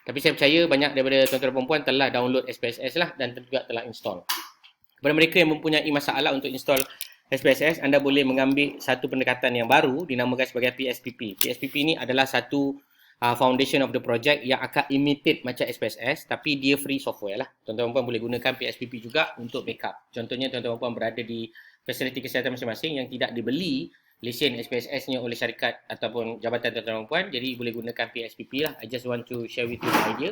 Tapi saya percaya banyak daripada tuan-tuan dan perempuan telah download SPSS lah dan juga telah install. Kepada mereka yang mempunyai masalah untuk install SPSS, anda boleh mengambil satu pendekatan yang baru dinamakan sebagai PSPP. PSPP ni adalah satu foundation of the project yang akan imitate macam SPSS tapi dia free software lah. Tuan-tuan dan perempuan boleh gunakan PSPP juga untuk backup. Contohnya tuan-tuan dan perempuan berada di fasiliti kesihatan masing-masing yang tidak dibeli lesen SPSS-nya oleh syarikat ataupun jabatan tuan-tuan dan perempuan, jadi boleh gunakan PSPP lah. I just want to share with you the idea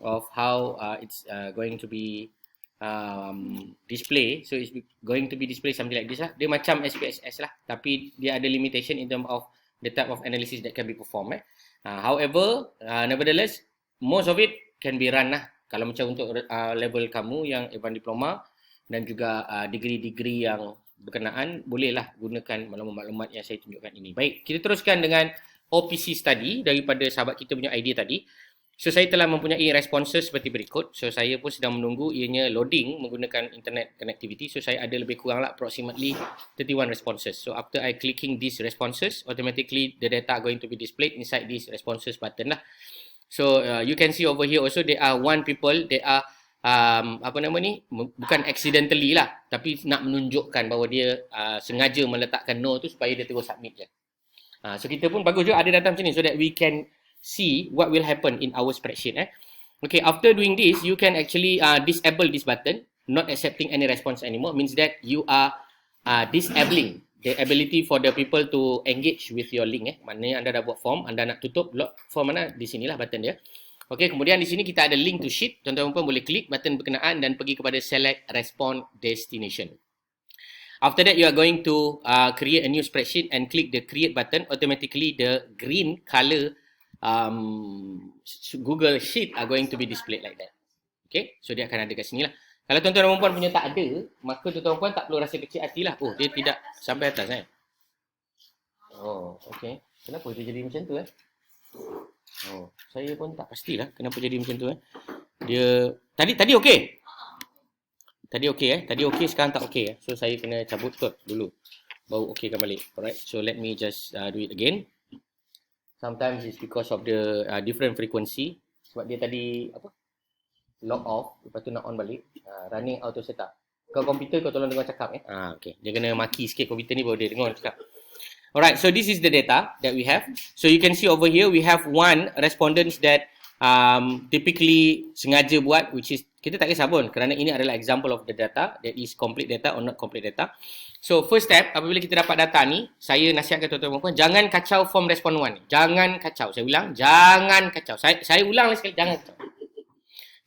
of how it's going to be display. So it's going to be display something like this lah. Dia macam SPSS lah, tapi dia ada limitation in terms of the type of analysis that can be performed. However, nevertheless, most of it can be run lah. Kalau macam untuk level kamu yang advanced diploma dan juga degree-degree yang berkenaan, bolehlah gunakan maklumat-maklumat yang saya tunjukkan ini. Baik, kita teruskan dengan OPC study daripada sahabat kita punya idea tadi. So, saya telah mempunyai responses seperti berikut. So, saya pun sedang menunggu ianya loading menggunakan internet connectivity. So, saya ada lebih kurang lah approximately 31 responses. So, after I clicking these responses, automatically the data are going to be displayed inside this responses button lah. So, you can see over here also there are one people, they are bukan accidentally lah, tapi nak menunjukkan bahawa dia sengaja meletakkan no tu supaya dia terus submit je. So kita pun bagus juga ada data macam ni so that we can see what will happen in our spreadsheet. Okay, after doing this, you can actually disable this button, not accepting any response anymore, means that you are disabling the ability for the people to engage with your link. Maknanya anda dah buat form, anda nak tutup form mana, di sinilah button dia. Okey, kemudian di sini kita ada link to sheet. Tuan-tuan pun boleh klik button berkenaan dan pergi kepada select response destination. After that, you are going to create a new spreadsheet and click the create button. Automatically, the green color Google Sheet are going to be displayed like that. Okay, so dia akan ada kat sini lah. Kalau tuan-tuan dan puan punya tak ada, maka tuan-tuan dan puan tak perlu rasa kecil hati lah. Oh, dia tidak sampai atas Oh, okay. Kenapa dia jadi macam tu Oh, saya pun tak pastilah kenapa jadi macam tu Dia tadi okey. Tadi okey Tadi okey, sekarang tak okey So saya kena cabut kot dulu baru okeykan balik. Alright. So let me just do it again. Sometimes it's because of the different frequency. Sebab dia tadi log off, lepas tu nak on balik. Running auto setup. Kau komputer kau tolong dengar cakap okey. Dia kena maki sikit komputer ni baru dia dengar cakap. Alright, so this is the data that we have. So you can see over here we have one respondents that typically sengaja buat, which is kita tak kisah pun kerana ini adalah example of the data that is complete data or not complete data. So first step, apabila kita dapat data ni, saya nasihatkan tuan-tuan dan puan, jangan kacau form respond 1 ni. Jangan kacau. Saya ulang, jangan kacau. Saya ulang lagi sekali, jangan kacau.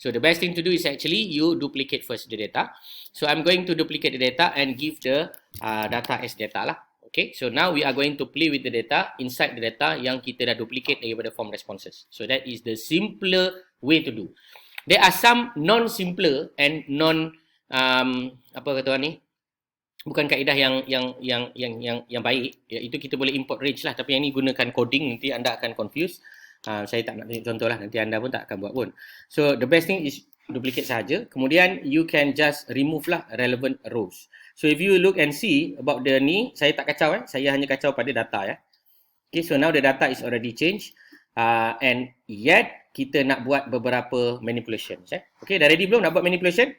So the best thing to do is actually you duplicate first the data. So I'm going to duplicate the data and give the data as data lah. Okay, so now we are going to play with the data inside the data yang kita dah duplicate daripada form responses. So that is the simpler way to do. There are some non-simpler and bukan kaedah yang baik. Itu kita boleh import range lah. Tapi yang ni gunakan coding, nanti anda akan confuse. Saya tak nak tunjuk contoh lah. Nanti anda pun tak akan buat pun. So the best thing is duplicate saja. Kemudian you can just remove lah relevant rows. So if you look and see about the ni, saya tak kacau saya hanya kacau pada data Okay, so now the data is already changed and yet kita nak buat beberapa manipulations Okay, dah ready belum nak buat manipulation?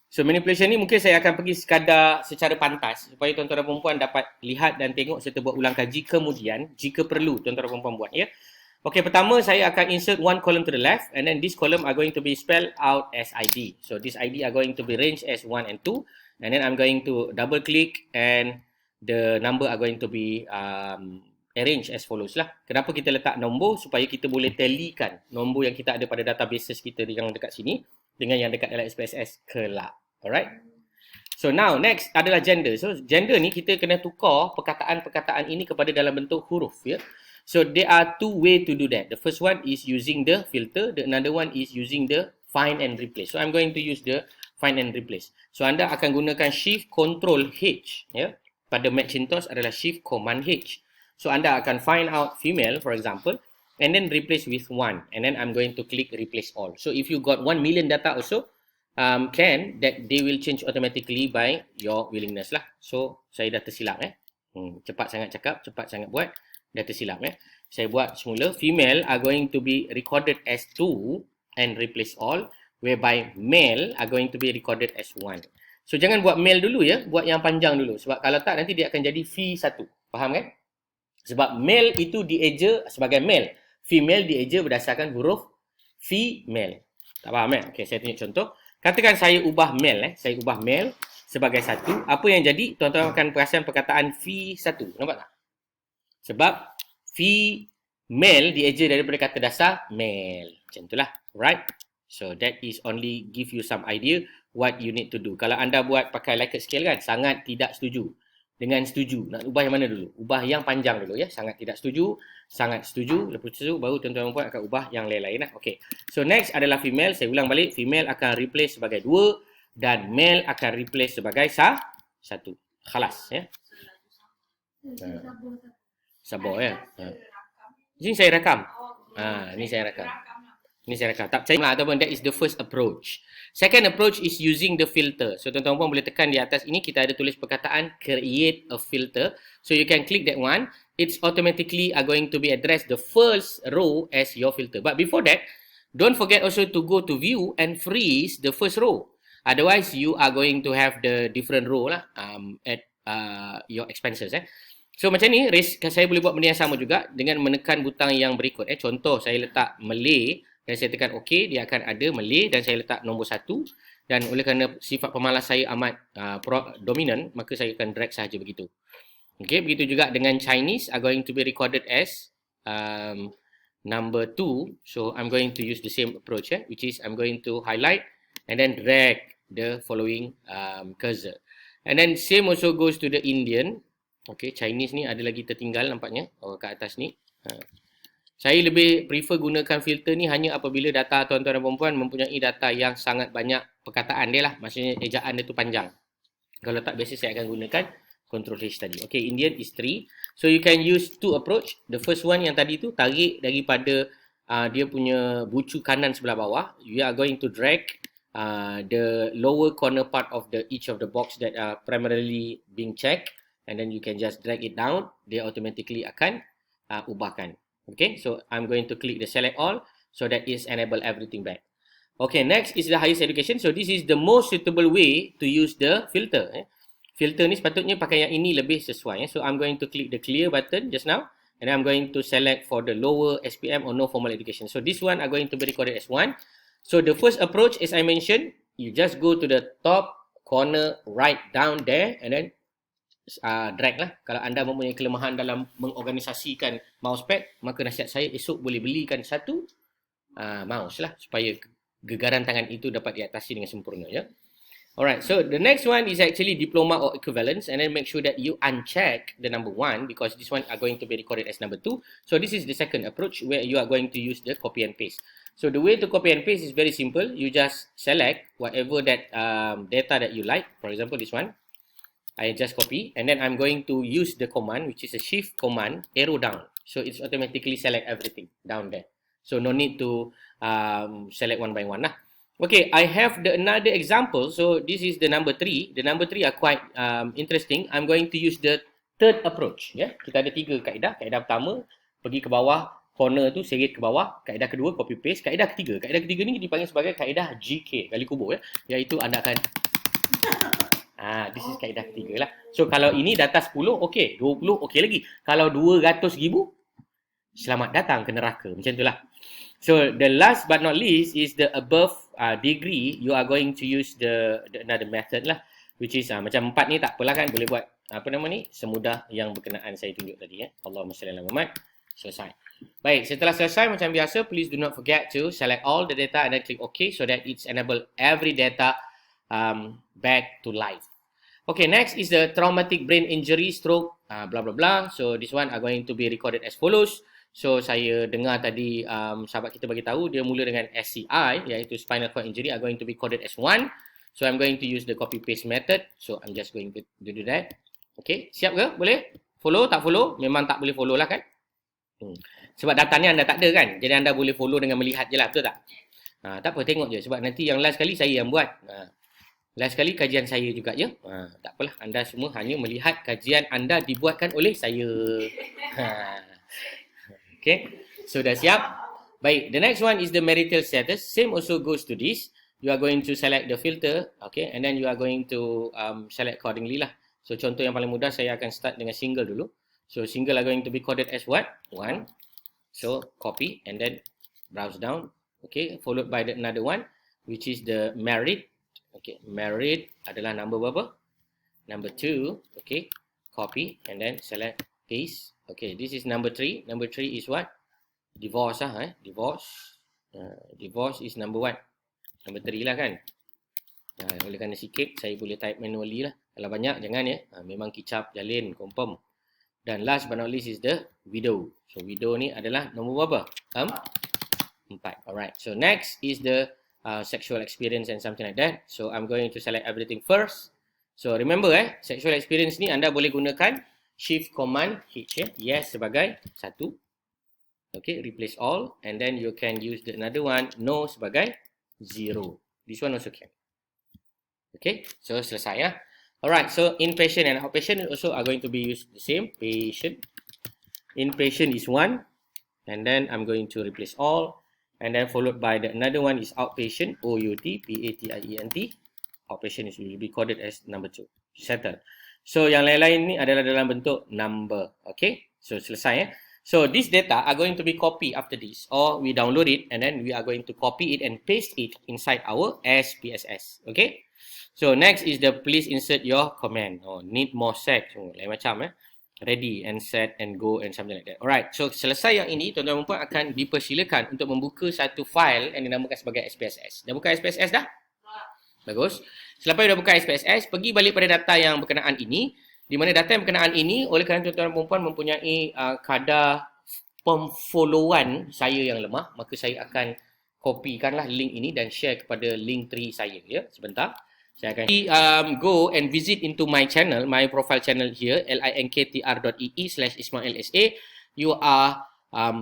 So manipulation ni mungkin saya akan pergi sekadar secara pantas supaya tuan-tuan dan perempuan dapat lihat dan tengok serta buat ulang kaji kemudian jika perlu tuan-tuan dan perempuan buat Okay, pertama saya akan insert one column to the left and then this column are going to be spelled out as ID. So this ID are going to be ranged as 1 and 2. And then I'm going to double click and the number are going to be arranged as follows lah. Kenapa kita letak nombor? Supaya kita boleh tallykan nombor yang kita ada pada databases kita yang dekat sini dengan yang dekat dalam SPSS kelak. Alright. So now next adalah gender. So gender ni kita kena tukar perkataan-perkataan ini kepada dalam bentuk huruf So there are two way to do that. The first one is using the filter. The another one is using the find and replace. So I'm going to use the find and replace. So anda akan gunakan shift control H pada Macintosh adalah shift command H. So anda akan find out female for example and then replace with 1 and then I'm going to click replace all. So if you got 1 million data also that they will change automatically by your willingness lah. So saya dah tersilap cepat sangat cakap, cepat sangat buat. Dah tersilap Saya buat semula. Female are going to be recorded as 2 and replace all, whereby male are going to be recorded as 1. So jangan buat male dulu buat yang panjang dulu. Sebab kalau tak nanti dia akan jadi V1. Faham kan? Sebab male itu dieja sebagai male. Female dieja berdasarkan huruf female. Tak faham Okay, saya tunjuk contoh. Katakan saya ubah male saya ubah male sebagai 1. Apa yang jadi? Tuan-tuan akan perasan perkataan V1. Nampak tak? Sebab female dieja daripada kata dasar male. Macam itulah. Right? So that is only give you some idea what you need to do. Kalau anda buat pakai Likert scale kan, sangat tidak setuju. Dengan setuju. Nak ubah yang mana dulu? Ubah yang panjang dulu Sangat tidak setuju. Sangat setuju. Lepas tu baru tuan-tuan puan akan ubah yang lain-lain Okay. So next adalah female. Saya ulang balik. Female akan replace sebagai 2 dan male akan replace sebagai 1. Khalas Sabar Ini saya rakam. Ini saya rakam. Tak percaya lah ataupun that is the first approach. Second approach is using the filter. So tuan-tuan puan boleh tekan di atas ini, kita ada tulis perkataan create a filter. So you can click that one. It's automatically going to be addressed the first row as your filter. But before that, don't forget also to go to view and freeze the first row. Otherwise, you are going to have the different row lah at your expenses So macam ni, saya boleh buat benda yang sama juga dengan menekan butang yang berikut Contoh, saya letak Malay dan saya tekan OK, dia akan ada Malay dan saya letak nombor 1. Dan oleh kerana sifat pemalas saya amat dominant, maka saya akan drag sahaja begitu. Okay, begitu juga dengan Chinese are going to be recorded as number 2. So I'm going to use the same approach which is I'm going to highlight and then drag the following cursor. And then same also goes to the Indian. Okay, Chinese ni ada lagi tertinggal nampaknya kat atas ni. Saya lebih prefer gunakan filter ni hanya apabila data tuan-tuan dan puan-puan mempunyai data yang sangat banyak perkataan dia lah. Maksudnya ejaan dia tu panjang. Kalau tak, biasa saya akan gunakan Ctrl H tadi. Okay, Indian is 3. So you can use 2 approach. The first one yang tadi tu, tarik daripada dia punya bucu kanan sebelah bawah. You are going to drag the lower corner part of each of the box that are primarily being checked. And then you can just drag it down. Dia automatically akan ubahkan. Okay, so I'm going to click the select all. So that is enable everything back. Okay, next is the highest education. So this is the most suitable way to use the filter. Filter ni sepatutnya pakai yang ini lebih sesuai. So I'm going to click the clear button just now. And I'm going to select for the lower SPM or no formal education. So this one are going to be recorded as 1. So the first approach, as I mentioned, you just go to the top corner right down there and then drag lah. Kalau anda mempunyai kelemahan dalam mengorganisasikan mousepad, maka nasihat saya esok boleh belikan satu mouse lah supaya gegaran tangan itu dapat diatasi dengan sempurna Alright, so the next one is actually diploma or equivalence, and then make sure that you uncheck the number 1 because this one are going to be recorded as number 2. So this is the second approach where you are going to use the copy and paste. So the way to copy and paste is very simple. You just select whatever that data that you like. For example, this one. I just copy and then I'm going to use the command which is a shift command arrow down. So it's automatically select everything down there. So no need to select one by one lah. Okay, I have another example. So this is the number 3. The number 3 are quite interesting. I'm going to use the third approach. Kita ada 3 kaedah. Kaedah pertama, pergi ke bawah, corner tu seret ke bawah. Kaedah kedua, copy paste. Kaedah ketiga. Kaedah ketiga ni dipanggil sebagai kaedah GK, gali kubur iaitu anda akan this is kaedah ketiga lah. So kalau ini data 10, okey. 20, okey lagi. Kalau 200,000, selamat datang ke neraka. Macam itulah. So the last but not least is the above degree. You are going to use the another method lah, which is macam 4 ni tak apalah kan, boleh buat apa nama ni semudah yang berkenaan saya tunjuk tadi Allahumma salli ala Muhammad. Selesai. Baik, setelah selesai macam biasa, please do not forget to select all the data and then click OK so that it's enable every data back to life. Okay, next is the traumatic brain injury stroke blah blah blah. So this one are going to be recorded as follows. So saya dengar tadi sahabat kita bagi tahu dia mula dengan SCI iaitu spinal cord injury are going to be coded as 1. So I'm going to use the copy paste method. So I'm just going to do that. Okay, siap ke? Boleh? Follow tak follow? Memang tak boleh follow lah kan? Sebab datanya anda tak ada kan? Jadi anda boleh follow dengan melihat je lah, betul tak? Tak apa, tengok je sebab nanti yang last kali saya yang buat. Last kali kajian saya juga je. Tak apalah, anda semua hanya melihat kajian anda dibuatkan oleh saya. Okay, so dah siap. Baik, the next one is the marital status. Same also goes to this. You are going to select the filter, okay, and then you are going to select accordingly lah. So contoh yang paling mudah, saya akan start dengan single dulu. So single are going to be coded as what? 1. So copy and then browse down, okay, followed by another one, which is the married. Okay, married adalah number berapa? Number 2, okay, copy and then select paste. Okay, this is number 3. Number 3 is what? Divorce lah, divorce. Divorce is number what? Number 3 lah kan. Oleh kerana sikit, saya boleh type manually lah. Kalau banyak, jangan ya. Memang kicap, jalin, confirm. Dan last but not least is the widow. So widow ni adalah nombor berapa? 4. Alright. So next is the sexual experience and something like that. So I'm going to select everything first. So remember sexual experience ni anda boleh gunakan Shift Command H yes sebagai 1. Okay, replace all and then you can use the another one no sebagai 0. This one also can. Okay, so selesai ya. Alright, so inpatient and outpatient also are going to be used the same. Patient. Inpatient is 1. And then I'm going to replace all. And then followed by the another one is outpatient. O-U-T-P-A-T-I-E-N-T. Outpatient is will be coded as number 2. Settle. So yang lain-lain ni adalah dalam bentuk number. Okay, so selesai ya. So this data are going to be copied after this. Or we download it and then we are going to copy it and paste it inside our SPSS. Okay. So next is the please insert your comment. Need more sex. Lain macam ready and set and go and something like that. Alright. So selesai yang ini, tuan-tuan dan puan akan dipersilakan untuk membuka satu file yang dinamakan sebagai SPSS. Dah buka SPSS dah? Bagus. Selepas dah buka SPSS, pergi balik pada data yang berkenaan ini. Di mana data yang berkenaan ini, oleh kerana tuan-tuan dan puan mempunyai kadar pemfollowan saya yang lemah, maka saya akan kopikanlah link ini dan share kepada link tree saya. Ya, sebentar. Saya akan go and visit into my channel, my profile channel here, linktr.ee/ismailsa. You are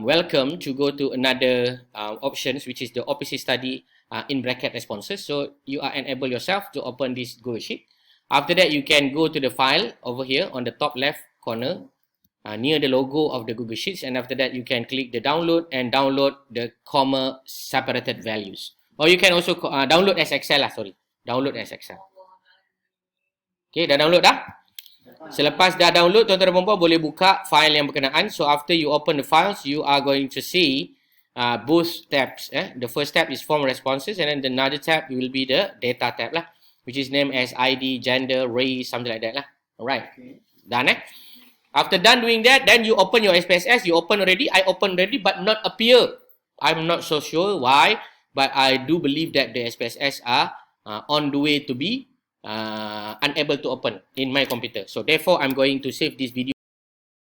welcome to go to another options, which is the OPC study in bracket responses. So you are enable yourself to open this Google Sheet. After that, you can go to the file over here on the top left corner near the logo of the Google Sheets. And after that, you can click the download and download the comma separated values. Or you can also download as Excel lah, sorry. Download as Excel. Okay, dah download dah? Selepas dah download, tuan-tuan dan puan-puan boleh buka file yang berkenaan. So after you open the files, you are going to see both tabs. The first tab is form responses and then the another tab will be the data tab lah, which is named as ID, gender, race, something like that lah. Alright. Okay. Done After done doing that, then you open your SPSS. You open already. I open already but not appear. I'm not so sure why, but I do believe that the SPSS are on the way to be unable to open in my computer. So therefore, I'm going to save this video